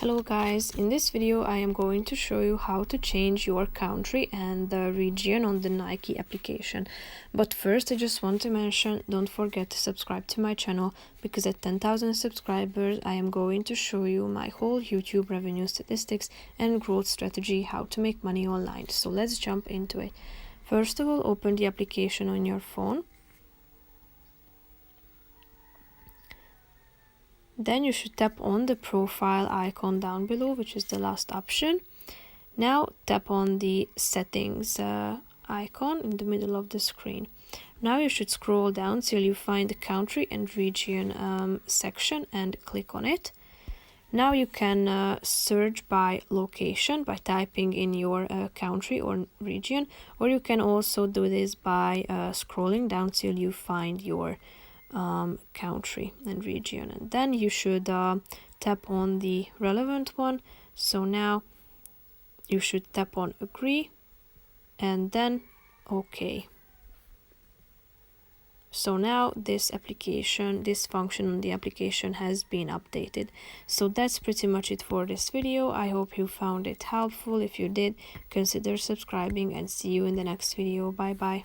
Hello guys, in this video I am going to show you how to change your country and the region on the Nike application. But first I just want to mention, don't forget to subscribe to my channel, because at 10,000 subscribers I am going to show you my whole YouTube revenue statistics and growth strategy, how to make money online. So let's jump into it. First of all, open the application on your phone. Then you should tap on the profile icon down below, which is the last option. Now tap on the settings icon in the middle of the screen. Now you should scroll down till you find the country and region section and click on it. Now you can search by location by typing in your country or region, or you can also do this by scrolling down till you find your country and region, and then you should tap on the relevant one. So now you should tap on agree and then OK. So now this function on the application has been updated. So that's pretty much it for this video. I hope you found it helpful. If you did, consider subscribing and see you in the next video. Bye bye.